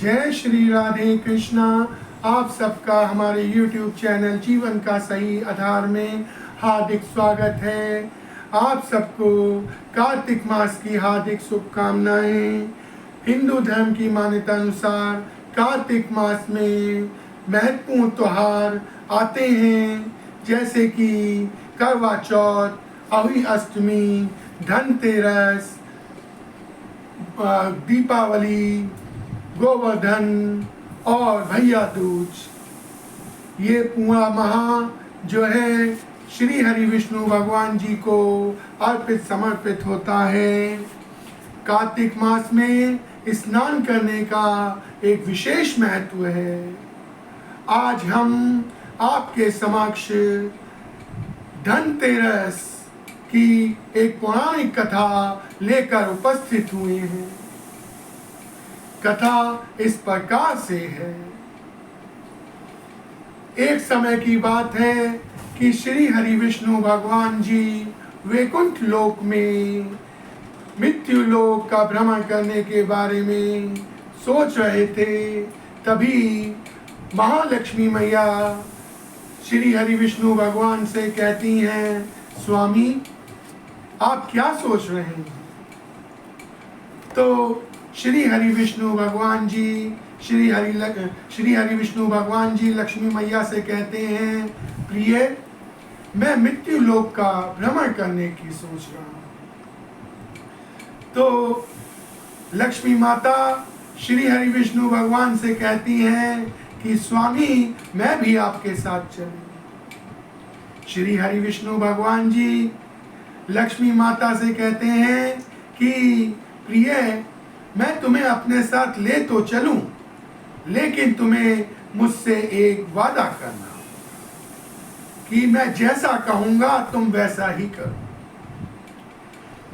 जय श्री राधे कृष्णा। आप सबका हमारे YouTube चैनल जीवन का सही आधार में हार्दिक स्वागत है। आप सबको कार्तिक मास की हार्दिक शुभकामनाएं। हिंदू धर्म की मान्यता अनुसार कार्तिक मास में महत्वपूर्ण त्योहार आते हैं, जैसे कि करवा चौथ, अहोई अष्टमी, धनतेरस, दीपावली, गोवर्धन और भैया दूज। ये पूरा माह जो है श्री हरि विष्णु भगवान जी को अर्पित समर्पित होता है। कार्तिक मास में स्नान करने का एक विशेष महत्व है। आज हम आपके समक्ष धनतेरस की एक पौराणिक कथा लेकर उपस्थित हुए हैं। कथा इस प्रकार से है। एक समय की बात है कि श्री हरि विष्णु भगवान जी वैकुंठ लोक में मृत्यु लोक का भ्रमण करने के बारे में सोच रहे थे। तभी महालक्ष्मी मैया श्री हरि विष्णु भगवान से कहती हैं, स्वामी आप क्या सोच रहे हैं? तो श्री हरि विष्णु भगवान जी लक्ष्मी मैया से कहते हैं, प्रिय मैं मृत्यु लोक का भ्रमण करने की सोच रहा हूँ। तो लक्ष्मी माता श्री हरि विष्णु भगवान से कहती हैं कि स्वामी मैं भी आपके साथ चलूं। श्री हरि विष्णु भगवान जी लक्ष्मी माता से कहते हैं कि प्रिय मैं तुम्हें अपने साथ ले तो चलूं, लेकिन तुम्हें मुझसे एक वादा करना कि मैं जैसा कहूंगा तुम वैसा ही करो।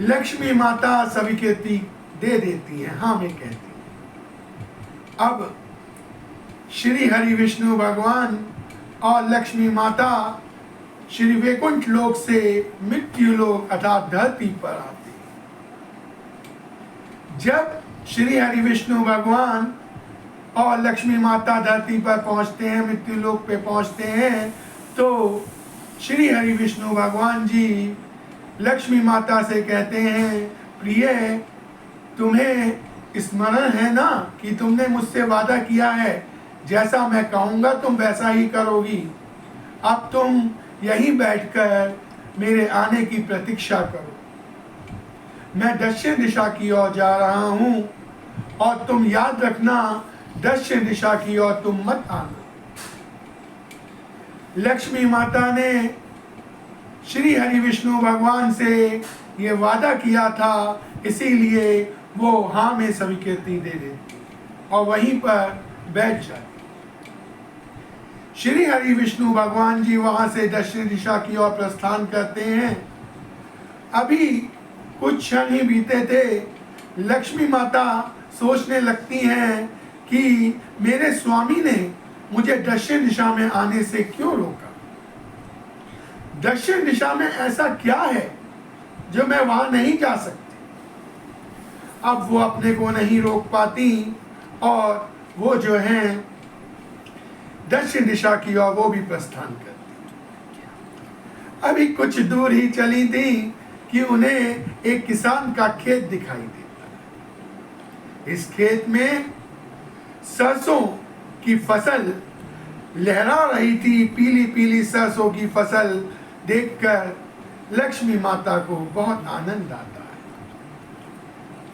लक्ष्मी माता स्वीकृति दे देती हैं, हाँ मैं कहती हैं। अब श्री हरि विष्णु भगवान और लक्ष्मी माता श्री वैकुंठ लोक से मृत्यु लोक अर्थात धरती पर आते हैं। जब श्री हरि विष्णु भगवान और लक्ष्मी माता धरती पर पहुंचते हैं, मृत्यु लोक पे पहुंचते हैं, तो श्री हरि विष्णु भगवान जी लक्ष्मी माता से कहते हैं, प्रिय तुम्हें स्मरण है ना कि तुमने मुझसे वादा किया है जैसा मैं कहूँगा तुम वैसा ही करोगी। अब तुम यहीं बैठकर मेरे आने की प्रतीक्षा करो। मैं दक्षिण दिशा की ओर जा रहा हूँ और तुम याद रखना दक्षिण दिशा की ओर तुम मत आना। लक्ष्मी माता ने श्री हरि विष्णु भगवान से ये वादा किया था, इसीलिए वो हाँ में स्वीकृति दे देती और वहीं पर बैठ जाती। श्री हरि विष्णु भगवान जी वहां से दक्षिण दिशा की ओर प्रस्थान करते हैं। अभी कुछ क्षण ही बीते थे, लक्ष्मी माता सोचने लगती हैं कि मेरे स्वामी ने मुझे दक्षिण दिशा में आने से क्यों रोका? दक्षिण दिशा में ऐसा क्या है जो मैं वहां नहीं जा सकती? अब वो अपने को नहीं रोक पाती और वो जो हैं दक्षिण दिशा की ओर वो भी प्रस्थान करती। अभी कुछ दूर ही चली थी कि उन्हें एक किसान का खेत दिखाई देता। इस खेत में सरसों की फसल लहरा रही थी। पीली पीली सरसों की फसल देखकर लक्ष्मी माता को बहुत आनंद आता है।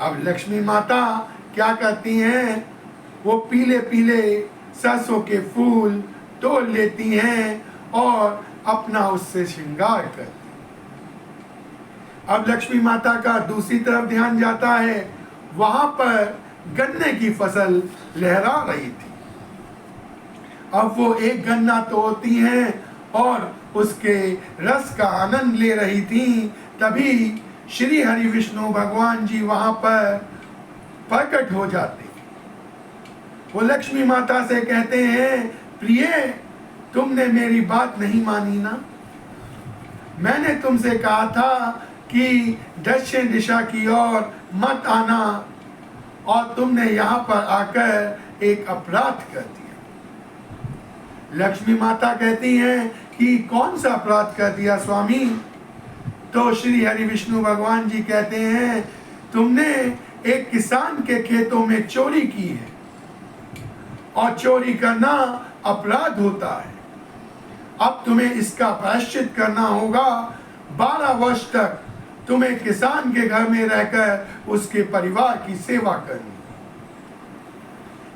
अब लक्ष्मी माता क्या करती हैं, वो पीले पीले सरसों के फूल तोड़ लेती हैं और अपना उससे श्रृंगार करती। अब लक्ष्मी माता का दूसरी तरफ ध्यान जाता है, वहां पर गन्ने की फसल लहरा रही थी। अब वो एक गन्ना तोड़ती हैं और उसके रस का आनंद ले रही थी। तभी श्री हरि विष्णु भगवान जी वहां पर प्रकट हो जाते। वो लक्ष्मी माता से कहते हैं, प्रिय तुमने मेरी बात नहीं मानी ना? मैंने तुमसे कहा था कि दक्षिण दिशा की ओर मत आना और तुमने यहाँ पर आकर एक अपराध कर दिया। लक्ष्मी माता कहती हैं कि कौन सा अपराध कर दिया स्वामी? तो श्री हरि विष्णु भगवान जी कहते हैं, तुमने एक किसान के खेतों में चोरी की है, और चोरी करना अपराध होता है। अब तुम्हें इसका प्रायश्चित करना होगा। 12 वर्ष तक तुम्हें किसान के घर में रहकर उसके परिवार की सेवा करनी।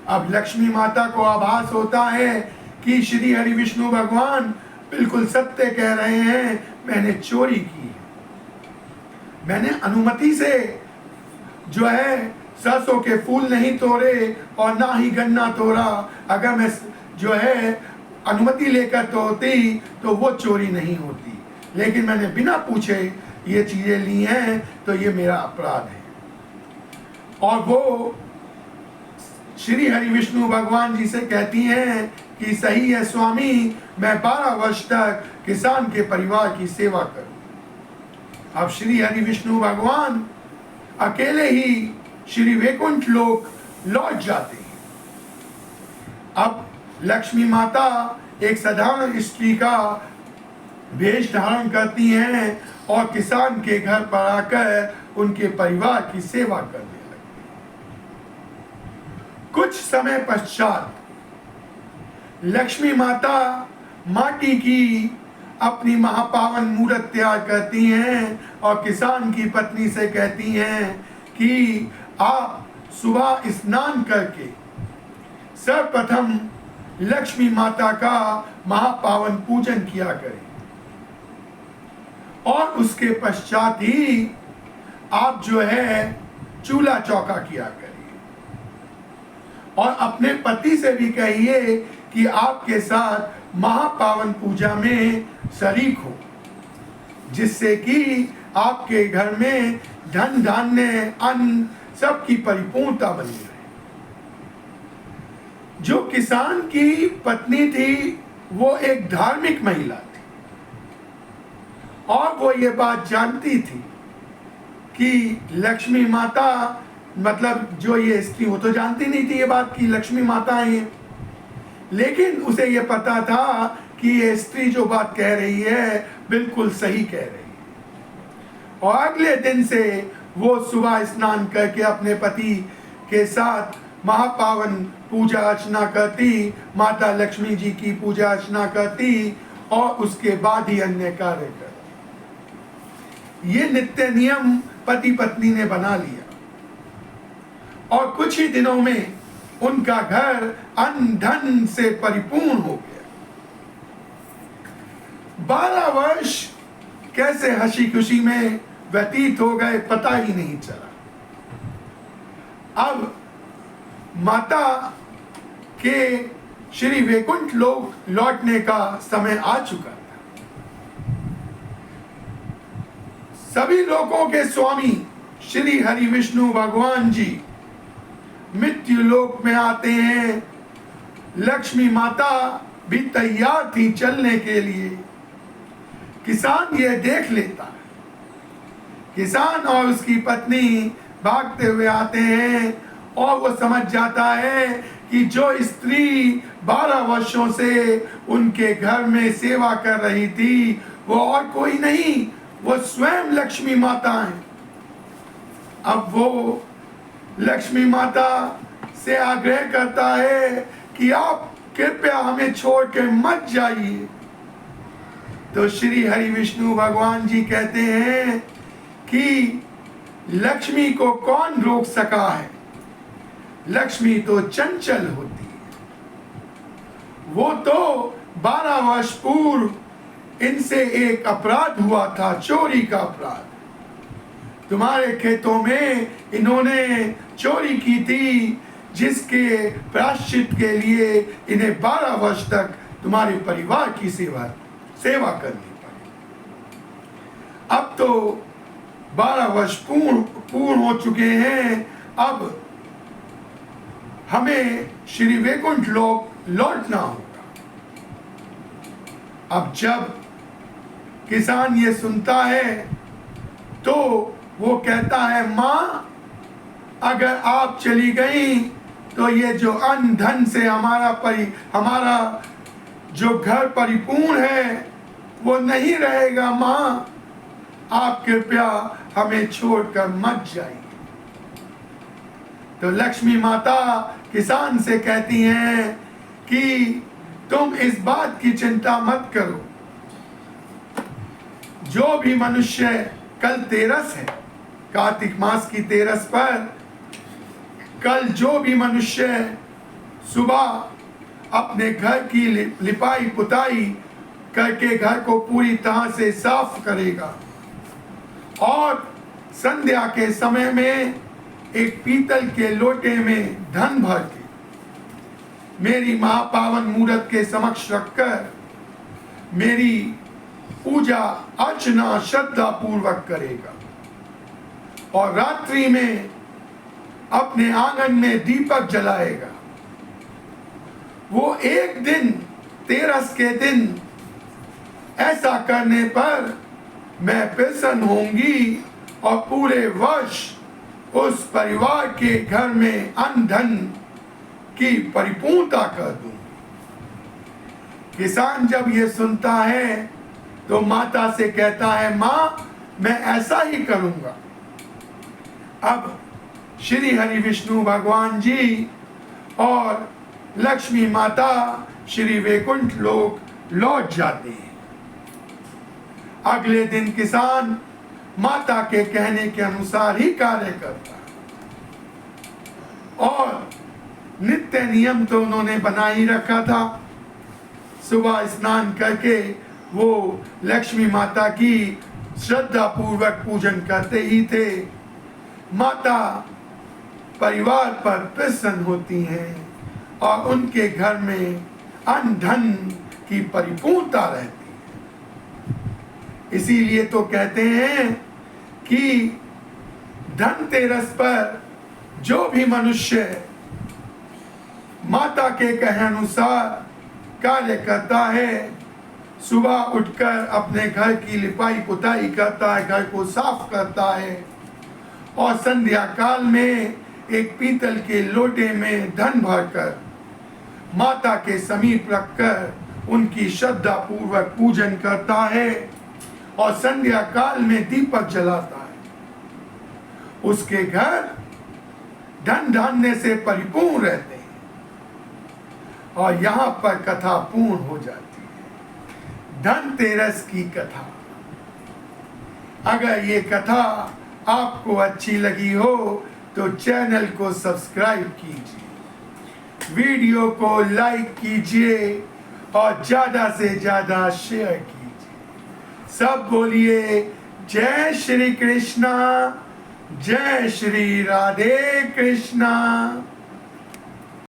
अब लक्ष्मी माता को आभास होता है कि श्री हरि विष्णु भगवान बिल्कुल सत्य कह रहे हैं, मैंने चोरी की है। मैंने अनुमति से जो है सरसों के फूल नहीं तोड़े और ना ही गन्ना तोड़ा। अगर मैं जो है अनुमति लेकर तोड़ती तो वो चोरी नहीं होती, लेकिन मैंने बिना पूछे ये चीजें ली हैं, तो ये मेरा अपराध है। और वो श्री हरि विष्णु भगवान जी से कहती हैं कि सही है स्वामी, मैं 12 वर्ष तक किसान के परिवार की सेवा करूं। अब श्री हरि विष्णु भगवान अकेले ही श्री वैकुंठ लोक लौट जाते हैं। अब लक्ष्मी माता एक साधारण स्त्री का वेश धारण करती हैं और किसान के घर पर आकर उनके परिवार की सेवा करने लगती हैं। कुछ समय पश्चात लक्ष्मी माता माटी की अपनी महापावन मूर्त तैयार करती हैं और किसान की पत्नी से कहती हैं कि आप सुबह स्नान करके सर्वप्रथम लक्ष्मी माता का महापावन पूजन किया करें, और उसके पश्चात ही आप जो है चूल्हा चौका किया करिए, और अपने पति से भी कहिए कि आपके साथ महापावन पूजा में शरीक हो, जिससे कि आपके घर में धन धान्य अन्न सबकी परिपूर्णता बनी रहे। जो किसान की पत्नी थी वो एक धार्मिक महिला थी, और वो ये बात जानती थी कि लक्ष्मी माता, मतलब जो ये स्त्री, वो तो जानती नहीं थी ये बात कि लक्ष्मी माता है, लेकिन उसे ये पता था कि ये स्त्री जो बात कह रही है बिल्कुल सही कह रही है। और अगले दिन से वो सुबह स्नान करके अपने पति के साथ महापावन पूजा अर्चना करती, माता लक्ष्मी जी की पूजा अर्चना करती, और उसके बाद ही अन्य कार्य करती। ये नित्य नियम पति पत्नी ने बना लिया, और कुछ ही दिनों में उनका घर अन्न धन से परिपूर्ण हो गया। 12 वर्ष कैसे हंसी खुशी में व्यतीत हो गए पता ही नहीं चला। अब माता के श्री वैकुंठ लोक लौटने का समय आ चुका था। सभी लोकों के स्वामी श्री हरि विष्णु भगवान जी मृत्यु लोक में आते हैं। लक्ष्मी माता भी तैयार थी चलने के लिए। किसान ये देख लेता है। किसान और उसकी पत्नी भागते हुए आते हैं, और वो समझ जाता है कि जो स्त्री 12 वर्षों से उनके घर में सेवा कर रही थी वो और कोई नहीं, वो स्वयं लक्ष्मी माता है। अब वो लक्ष्मी माता से आग्रह करता है कि आप कृपया हमें छोड़ के मत जाइए। तो श्री हरि विष्णु भगवान जी कहते हैं कि लक्ष्मी को कौन रोक सका है, लक्ष्मी तो चंचल होती है। वो तो 12 वर्ष पूर्व इनसे एक अपराध हुआ था, चोरी का अपराध। तुम्हारे खेतों में इन्होंने चोरी की थी, जिसके प्रायश्चित के लिए इन्हें 12 वर्ष तक तुम्हारे परिवार की सेवा करनी पड़ी। अब तो 12 वर्ष पूर्ण हो चुके हैं। अब हमें श्री वैकुंठ लोक लौटना होगा। अब जब किसान ये सुनता है तो वो कहता है, माँ अगर आप चली गई तो ये जो अन्न धन से हमारा जो घर परिपूर्ण है वो नहीं रहेगा। माँ, आप कृपया हमें छोड़कर मत जाइए। तो लक्ष्मी माता किसान से कहती हैं कि तुम इस बात की चिंता मत करो, जो भी मनुष्य, कल तेरस है, कार्तिक मास की तेरस पर कल जो भी मनुष्य सुबह अपने घर की लिपाई पुताई करके घर को पूरी तरह से साफ करेगा और संध्या के समय में एक पीतल के लोटे में धन भर के मेरी महापावन मूर्त के समक्ष रखकर मेरी पूजा अर्चना श्रद्धा पूर्वक करेगा और रात्रि में अपने आंगन में दीपक जलाएगा। वो एक दिन, तेरस के दिन ऐसा करने पर मैं प्रसन्न होंगी और पूरे वर्ष उस परिवार के घर में अन्न धन की परिपूर्णता कर दूं। किसान जब ये सुनता है तो माता से कहता है, माँ, मैं ऐसा ही करूंगा। अब श्री हरि विष्णु भगवान जी और लक्ष्मी माता श्री वैकुंठ लोक लौट जाते हैं। अगले दिन किसान माता के कहने के अनुसार ही कार्य करता है और नित्य नियम तो उन्होंने बना ही रखा था। सुबह स्नान करके वो लक्ष्मी माता की श्रद्धा पूर्वक पूजन करते ही थे। माता परिवार पर प्रसन्न होती हैं और उनके घर में अन्न धन की परिपूर्णता रहती है। इसीलिए तो कहते हैं कि धनतेरस पर जो भी मनुष्य माता के कहे अनुसार कार्य करता है, सुबह उठकर अपने घर की लिपाई पुताई करता है, घर को साफ करता है और संध्या काल में एक पीतल के लोटे में धन भरकर माता के समीप रखकर उनकी श्रद्धा पूर्वक पूजन करता है और संध्या काल में दीपक जलाता है, उसके घर धन धान्य से परिपूर्ण रहते हैं। और यहाँ पर कथा पूर्ण हो जाती है, धनतेरस की कथा। अगर ये कथा आपको अच्छी लगी हो तो चैनल को सब्सक्राइब कीजिए, वीडियो को लाइक कीजिए और ज़्यादा से ज़्यादा शेयर कीजिए। सब बोलिए जय श्री कृष्णा, जय श्री राधे कृष्णा।